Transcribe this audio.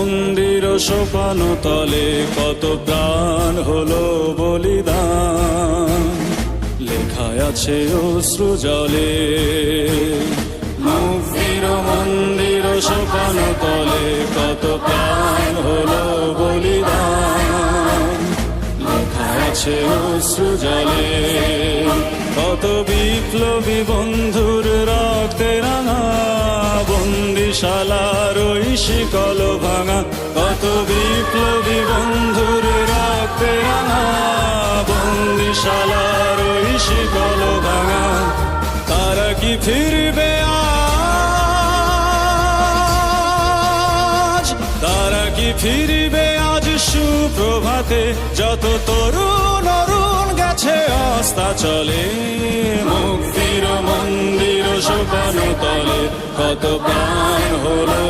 মন্দির সোপান তলে কত প্রাণ হলো বলিদান, লেখায় আছে অশ্রু জলে। মুক্তির মন্দির সোপান তলে কত প্রাণ হলো বলিদান, লেখায় আছে অশ্রু জলে। কত বিপ্লবী বন্ধুর রক্তে রাঙা বন্দিশালার ওই শিকল ভাঙা, কত বিপ্লবী বন্ধুর রক্তে রাঙা বন্দিশালার ওই শিকল ভাঙা। তারা কি ফিরবে আজ, তারা কি ফিরবে আজ সুপ্রভাতে, যত তরুণ অরুণ গেছে অস্তাচলে। মুক্তির মন্দির সোপান তলে কত প্রাণ হলো